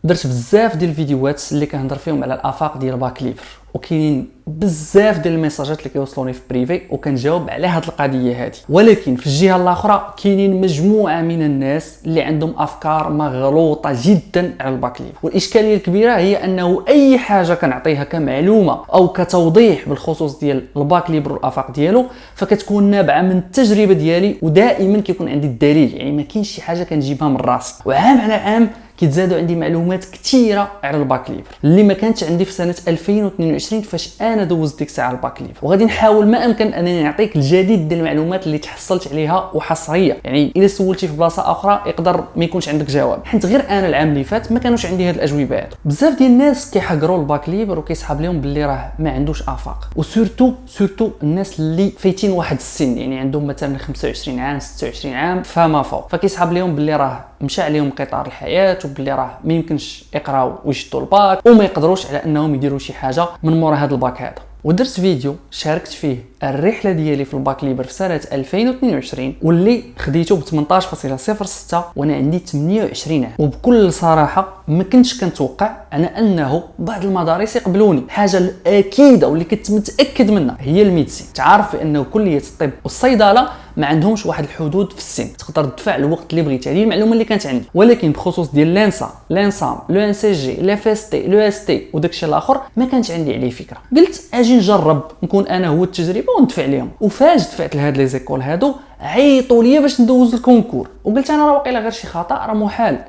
درت بزاف ديال الفيديوهات اللي كنهضر فيهم على الافاق ديال باك ليبر، وكاينين بزاف ديال الميساجات اللي كيوصلوني في بريفي وكنجاوب على هاد القضيه هذه. ولكن في الجهه الاخرى كاينين مجموعه من الناس اللي عندهم افكار مغلوطه جدا على الباك ليبر، والاشكاليه الكبيره هي انه اي حاجه كنعطيها كمعلومه او كتوضيح بالخصوص ديال الباك ليبر والافاق ديالو فكتكون نابعه من التجربه ديالي، ودائما كيكون عندي الدليل، يعني ما كاينش شي حاجه كنجيبها من راسي. وعام على عام كيتزادوا عندي معلومات كثيره على الباك ليبر اللي ما كانتش عندي في سنه 2022 فاش انا دوزت ديك الساعه الباك ليبر. وغادي نحاول ما امكن انني نعطيك الجديد ديال المعلومات اللي تحصلت عليها وحصريه، يعني الا سولتي في بلاصه اخرى يقدر ما يكونش عندك جواب، حيت غير انا العام اللي فات ما كانوش عندي هاد الاجوبه هادو. بزاف ديال الناس كيحقروا الباك ليبر وكيسحب لهم باللي راه ما عندوش افاق، وسورتو الناس اللي فايتين واحد السن، يعني عندهم مثلا 25 عام 26 عام فما فوق، فكيسحب لهم باللي راه مشى عليهم قطار الحياه وباللي راه ما يمكنش يقراو ويشدوا الباك وما يقدروش على انهم يديروا شي حاجه من مورا هذا الباك هذا. ودرت فيديو شاركت فيه الرحله ديالي في الباك ليبر في سنه 2022 واللي خديته ب 18.06 وانا عندي 28 عام. وبكل صراحه ما كنتش كنتوقع على انه بعض المدارس يقبلوني. الحاجه الاكيده واللي كنت متاكد منها هي الميديسين. تعرف بانه كليه الطب والصيدله ما عندهمش واحد الحدود في السن، تقدر تدفع الوقت اللي بغيتي. هذه المعلومه اللي كانت عندي. ولكن بخصوص ديال لانسا لانسام لو ان سي جي لاف اس تي لو اس تي وداكشي الاخر ما كانش عندي عليه فكره. قلت اجي نجرب نكون انا هو التجربه وندفع لهم. وفاش دفعت لهاد لي زيكول هادو عيطوا لي باش ندوز الكونكور، وقلت انا راه واقيلا غير شي خطا راه محال.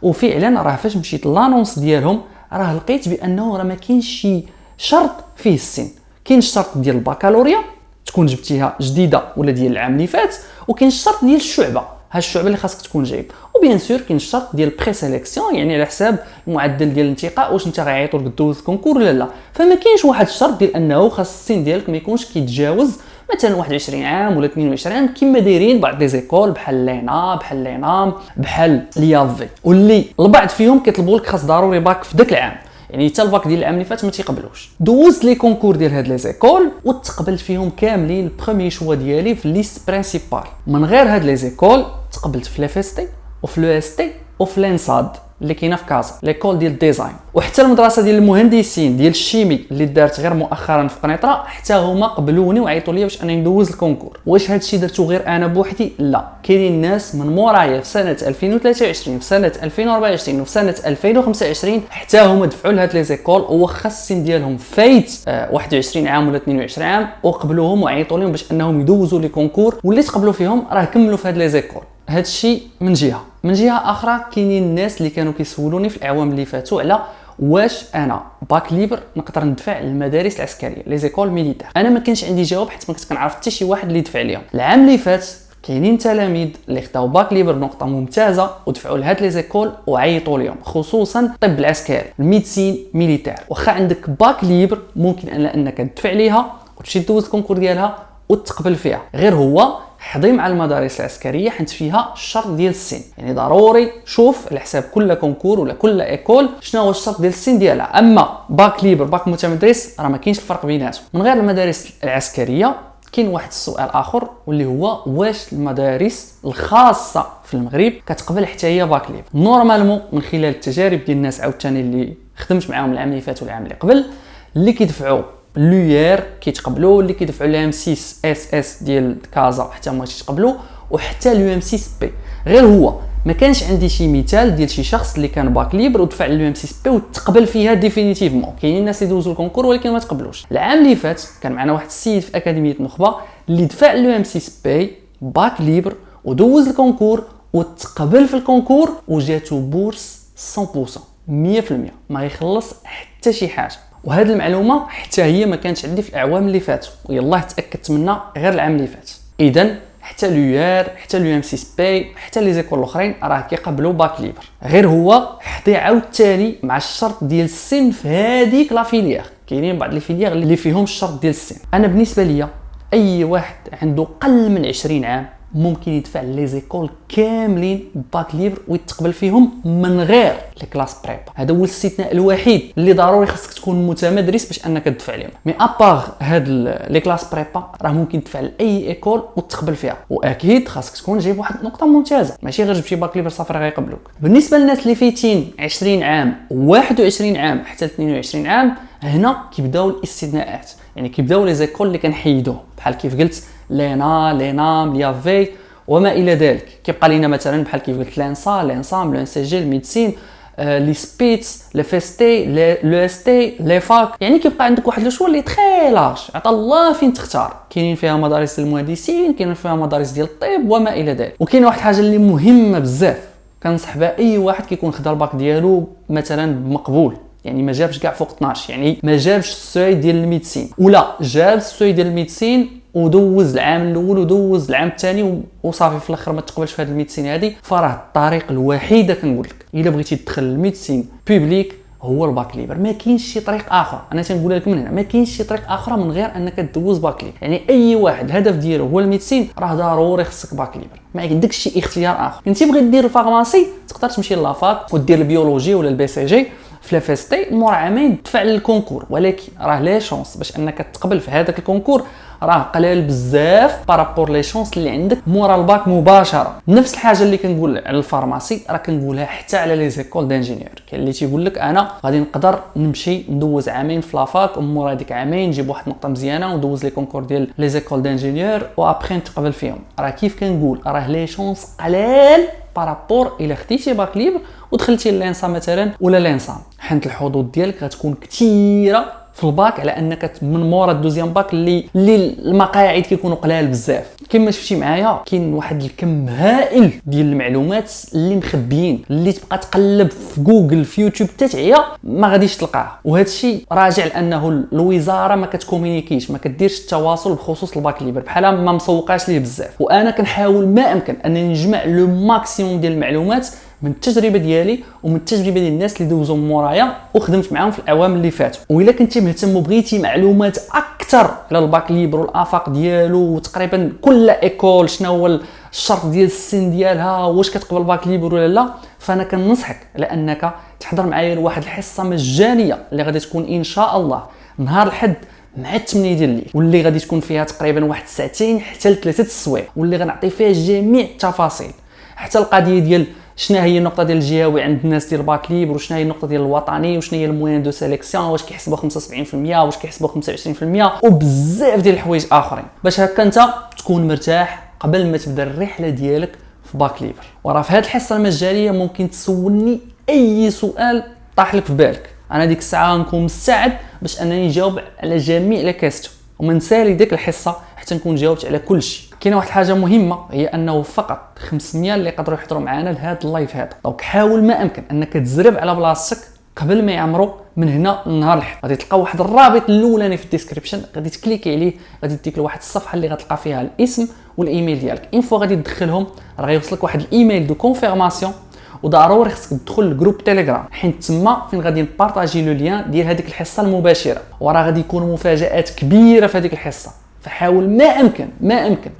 وفعلا راه فاش مشيت لانونس ديالهم راه لقيت بانه راه ما كاينش شي شرط فيه السن. كاين الشرط ديال البكالوريا تكون جبتيها جديده ولا ديال العام اللي فات، وكاين الشرط ديال الشعبه، ها الشعبه اللي خاصك تكون جايب، وبيان سور كاين الشرط ديال بري سيليكسيون، يعني على حساب المعدل ديال الانتقاء واش انت غيعيطوا لك دوز الكونكور ولا لا. فما كاينش واحد الشرط ديال انه خاص السن ديالك ما يكونش كيتجاوز مثلا 21 عام ولا 22 عام كما دايرين بعض لي زيكول بحال لينا بحال لينام بحال ليافي، واللي البعض فيهم كيطلبوا لك خاص ضروري باك في ذاك العام، يعني حتى الباك ديال العام اللي فات ما تيقبلوش. دوزت لي كونكور ديال هاد لي زيكول وتقبلت فيهم كاملين. البروميي شوا ديالي في ليست برينسيبال. من غير هاد لي زيكول تقبلت في لاف اس تي وفي لو اس تي وفي لانساد اللي كاينه في كازا ليكول ديال الديزاين، وحتى المدرسه ديال المهندسين ديال الشيمي اللي دارت غير مؤخرا في قنيطره حتى هما قبلوني وعيطوا لي باش انا ندوز الكونكور. واش هادشي درتو غير انا بوحدي؟ لا، كاينين ناس من مورايا في سنه 2023 في سنه 2024 وفي سنه 2025 حتى هما دفعوا لهاد لي زيكول وخا السن ديالهم فايت 21 عام ولا 22 عام وقبلوهم وعيطوا لهم باش انهم يدوزوا لي كونكور، واللي تقبلوا فيهم راه كملوا في هاد لي زيكول. هاد الشيء من جهه. من جهه اخرى كاينين الناس اللي كانوا كيسولوني في الاعوام اللي فاتوا على واش انا باك ليبر نقدر ندفع للمدارس العسكريه لي زيكول ميليتير. انا ما كانش عندي جواب حيت ما كنت كنعرف حتى شي واحد اللي دفع ليهم. العام اللي فات كاينين تلاميذ اللي خداو باك ليبر بنقطه ممتازه ودفعوا لهاد لي زيكول وعيطوا لهم، خصوصا الطب العسكري الميديسين ميليتير. واخا عندك باك ليبر ممكن انك تدفع ليها وتمشي دوز الكونكور ديالها وتقبل فيها، غير هو حضي مع المدارس العسكريه حيت فيها الشرط ديال السن. يعني ضروري شوف على حساب كل كونكور ولا كل ايكول شنو هو الشرط ديال السن ديالها. اما باك ليبر باك متمدرس راه ما كاينش الفرق بيناتهم. من غير المدارس العسكريه كاين واحد السؤال اخر واللي هو واش المدارس الخاصه في المغرب كتقبل حتى هي باك ليبر؟ نورمالمون من خلال التجارب ديال الناس عاوتاني اللي خدمت معاهم العام اللي فات والعام اللي قبل اللي كيدفعوا لوير كيتقبلوا، اللي كيدفعوا لام 6 اس اس ديال كازا حتى هما تيتقبلوا، وحتى لو ام 6 بي. غير هو ما كانش عندي شي مثال ديال شي شخص اللي كان باك ليبر ودفع لو ام 6 بي وتقبل فيها ديفينيتيفمون. كاينين الناس اللي دوزوا الكونكور ولكن ما تقبلوش. العام اللي فات كان معنا واحد السيد في اكاديميه النخبه اللي دفع لو ام 6 بي باك ليبر ودوز الكونكور وتقبل في الكونكور وجاتو بورس 100% ما يخلص حتى شي حاجه. وهذه المعلومه حتى هي ما كانتش عندي في الاعوام اللي فاتوا ويلاه تاكدت منها غير العام اللي فات. اذا حتى لوير حتى لو ام 6 بي حتى لي زيكول الاخرين راه كيقبلوا باك ليبر، غير هو حضي عاوتاني مع الشرط ديال السن في هذيك لا فيليير. كاينين بعض لي فيليير اللي فيهم الشرط ديال السن. انا بالنسبه ليا اي واحد عنده قل من 20 عام ممكن يدفع لي زيكول كاملين باك ليبر ويتقبل فيهم من غير لي كلاس بريبا. هذا هو الاستثناء الوحيد اللي ضروري خاصك تكون متمدرس باش انك تدفع لهم. مي ابار هاد لي كلاس بريبا راه ممكن تدفع لاي ايكول وتقبل فيها، واكيد خاصك تكون جايب واحد النقطه ممتازه، ماشي غير جبتي باك ليبر صافي راه غيقبلوك. بالنسبه للناس اللي فايتين 20 عام 21 عام حتى 22 عام، هنا كيبداو الاستثناءات، يعني كيبداو لي زيكول اللي كنحيدوهم بحال كيف قلت لينا لينام ليافي وما الى ذلك. كيبقى لينا مثلا بحال كيف قلت لانسا لانسام لو ان سي جي الميديسين لي سبيتس لي فيستي لو اس تي لي فاك، يعني كيبقى عندك واحد لو شو اللي تري لارج، عطا الله فين تختار. كاينين فيها مدارس المهندسين، كاينين فيها مدارس ديال الطب وما الى ذلك. وكاين واحد الحاجه اللي مهمه بزاف كنصح بها اي واحد كيكون خدا الباك ديالو مثلا بمقبول، يعني ما جابش كاع فوق 12، يعني ما جابش السوي ديال الميديسين ولا جاب السوي ديال الميديسين ودوز العام الاول ودوز العام الثاني وصافي في الاخر ما تقبلش في هذه الميديسين هذه، فراه الطريق الوحيده كنقول لك الا بغيتي تدخل الميديسين بوبليك هو الباك ليبر. ما كاينش شي طريق اخر، انا تنقول لك من هنا ما كاينش شي طريق اخرى من غير انك تدوز باك ليبر. يعني اي واحد الهدف ديالو هو الميديسين راه ضروري خصك باك ليبر، ما عندكش شي اختيار اخر. انت بغيت دير الفارماسي تقدر تمشي لافاك ودير البيولوجي ولا البي سي جي في لافيستي مور عامين تدفع للكونكور، ولكن راه لي شونس باش انك تقبل في هذاك الكونكور راه قليل بزاف بارابور لي شونس اللي عندك مورا الباك مباشره. نفس الحاجه اللي كنقول على الفارماسي راه كنقولها حتى على لي زيكول دانجينيور. كاين اللي تيقول لك انا غادي نقدر نمشي ندوز عامين في لافاك ومورا هذيك عامين نجيب واحد النقطه مزيانه وندوز لي كونكور ديال لي زيكول دانجينيور وابخي نتقبل فيهم. راه كيف كنقول راه لي شونس قليل بارابور الى خديتي باك ليبر ودخلتي للانسا مثلا ولا لانسام، حيت الحظوظ ديالك غتكون كثيره في الباك على انك من مورا الدوزيام باك اللي المقاعد كيكونوا قلال بزاف. كما شفتي معايا كاين واحد الكم هائل ديال المعلومات اللي مخبيين، اللي تبقى تقلب في جوجل في يوتيوب حتى تعيا ما غاديش تلقاها. وهذا الشيء راجع لانه الوزاره ما كتكومونيكيش، ما كديرش التواصل بخصوص الباك ليبر، بحال ما مسوقاش ليه بزاف. وانا كنحاول ما امكن انني نجمع لو ماكسيموم ديال المعلومات من التجربه ديالي ومن التجربه ديال الناس اللي دوزوا مورايا وخدمت معاهم في الاعوام اللي فاتوا. والا كنتي مهتم وبغيتي معلومات اكثر على الباك ليبر والافاق ديالو وتقريبا كل ايكول شنو هو الشرط ديال السن ديالها واش كتقبل باك ليبر ولا لا، فانا كننصحك على انك تحضر معايا لواحد الحصه مجانيه اللي غادي تكون ان شاء الله نهار الحد مع 8 ديال الليل، واللي غادي تكون فيها تقريبا واحد ساعتين حتى ل3 السوايع، واللي غنعطي فيها جميع التفاصيل حتى القضيه ديال شنو هي النقطه ديال الجهوي عند الناس ديال باك ليبر، وشنو هي النقطه ديال الوطني، وشنو هي الموين دو سيليكسيون، واش كيحسبوا 75% واش كيحسبوا 25%، وبزاف ديال الحوايج اخرين باش هكا انت تكون مرتاح قبل ما تبدا الرحله ديالك في باك ليبر. وراه في هذه الحصه المجانيه ممكن تسولني اي سؤال طاح لك في بالك، انا ديك الساعه نكون مستعد باش انني نجاوب على جميع لي كاستيون، وما نسالي ديك الحصه حتى نكون جاوبت على كل شيء. كاينه واحد الحاجه مهمه هي انه فقط 500 اللي يقدروا يحضروا معنا لهذا اللايف هذا. دونك حاول ما امكن انك تزرب على بلاصتك قبل ما يعمروا من هنا لنهار الحد. غادي تلقى واحد الرابط الاولاني في الديسكريبشن، غادي تكليكي عليه غادي يديك لواحد الصفحه اللي غتلقى فيها الاسم والايميل ديالك. ان فوا غادي تدخلهم راه غيوصلك واحد الايميل دو كونفيرماسيون، وضروري خصك تدخل لجروب تيليجرام حيت تما فين غادي نبارطاجي لو ليان ديال هذيك الحصه المباشره، وراه غادي يكونوا مفاجات كبيره في هذيك الحصه، فحاول ما امكن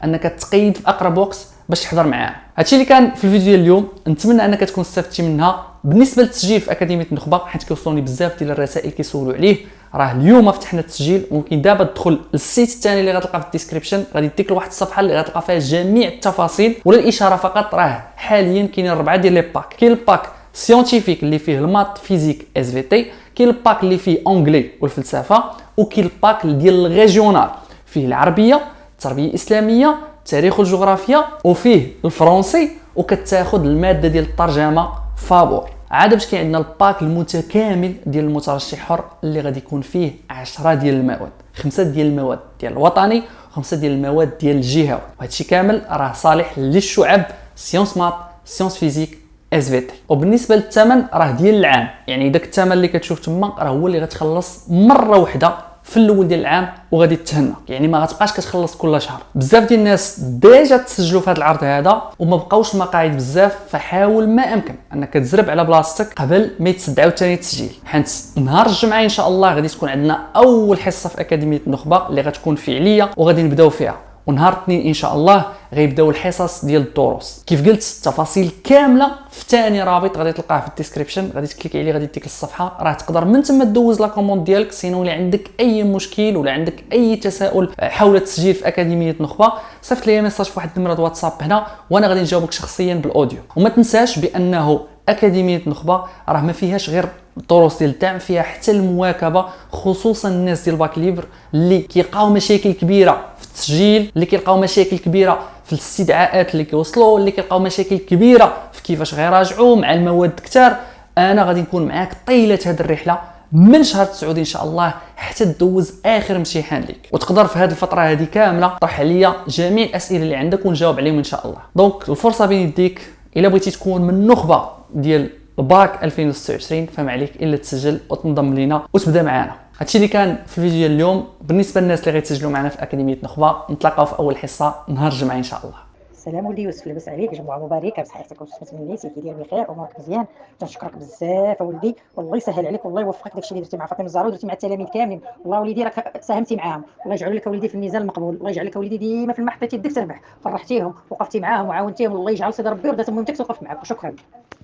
انك تقيد في اقرب وقت باش تحضر معاه. هادشي اللي كان في الفيديو ديال اليوم، نتمنى انك تكون استفدتي منها. بالنسبه للتسجيل في اكاديميه النخبه حيت كيوصلوني بزاف ديال الرسائل كيسولوا عليه، راه اليوم فتحنا التسجيل، ممكن دابا تدخل للسيت الثاني اللي غتلقى في الديسكريبشن، غادي يديك لواحد الصفحه اللي غتلقى فيها جميع التفاصيل. ولا الاشاره فقط، راه حاليا كاينين 4 ديال لي باك. كاين الباك سيونتيفيك اللي فيه المات فيزيك اس في تي، كاين الباك اللي فيه اونغلي والفلسفه، وكاين الباك ديال الريجيونال فيه العربيه، التربيه الاسلاميه، التاريخ والجغرافيا، وفيه الفرنسي، وكتاخذ الماده ديال الترجمه فابور. عاد باش كاين عندنا الباك المتكامل ديال المترشح حر اللي غادي يكون فيه 10 ديال المواد، 5 ديال المواد ديال الوطني و5 ديال المواد ديال الجهوي، وهادشي كامل راه صالح للشعب سيونس مات سيونس فيزيك اس في تي. وبالنسبه للثمن راه ديال العام، يعني داك الثمن اللي كتشوف تما راه هو اللي غتخلص مره واحده في الاول ديال العام وغادي تهنى، يعني ما غتبقاش كتخلص كل شهر. بزاف ديال الناس ديجا تسجلوا في هذا العرض هذا وما بقاوش المقاعد بزاف، فحاول ما امكن انك تزرب على بلاصتك قبل ما يتسدعوا ثاني التسجيل، حيت نهار الجمعه ان شاء الله غادي تكون عندنا اول حصه في اكاديميه النخبه اللي غتكون فعليه وغادي نبداو فيها. ونهار الاثنين ان شاء الله غيبداو الحصص ديال الدروس. كيف قلت التفاصيل كامله في ثاني رابط غادي تلقاه في الديسكريبشن، غادي تكليك عليه غادي يديك الصفحه، راه تقدر من تما دوز لا كوموند ديالك. سينو الا عندك اي مشكل ولا عندك اي تساؤل حول التسجيل في اكاديميه نخبه، صيفط لي ميساج في واحد النمره واتساب هنا وانا غادي نجاوبك شخصيا بالاوديو. وما تنساش بانه اكاديميه نخبه راه ما فيهاش غير الدروس ديال الدعم، فيها حتى المواكبه، خصوصا الناس ديال باك ليبر اللي كيلقاو مشاكل كبيره في التسجيل، اللي كيلقاو مشاكل كبيره في الاستدعاءات اللي كيوصلوا، اللي كيلقاو مشاكل كبيره في كيفاش غيراجعوا مع المواد كتار. انا غادي نكون معاك طيله هذه الرحله من شهر 9 ان شاء الله حتى تدوز اخر امتحان ليك، وتقدر في هذه الفتره هذه كامله طرح عليا جميع الاسئله اللي عندك ونجاوب عليهم ان شاء الله. دونك الفرصه بين يديك، الا بغيتي تكون من نخبه ديال الباك 2026 فما عليك الا تسجل وتنضم لينا وتبدا معنا. هادشي اللي كان في الفيديو ديال اليوم. بالنسبه للناس اللي غيتسجلوا معنا في اكاديميه نخبه، نتلاقاو في اول حصه نهار الجمعه ان شاء الله. السلام ولدي يوسف، لاباس عليك؟ جمعه مباركه بصحتك وتشمت من ليتي كيدير بخير امورك مزيان. تنشكرك بزاف ولدي، والله يسهل عليك والله يوفقك. داكشي اللي درتي مع فاطمه الزهراء ودرتي مع التلاميذ كاملين، والله وليدي راك ساهمتي معاهم. الله يجعل لك وليدي في الميزان المقبول، الله يجعل لك وليدي ديما في المحطه يدك تربح. فرحتيهم وقفتي معاهم وعاونتيهم، الله يجعل صدر ربي ورضات امك توقف معاك. وشكرا.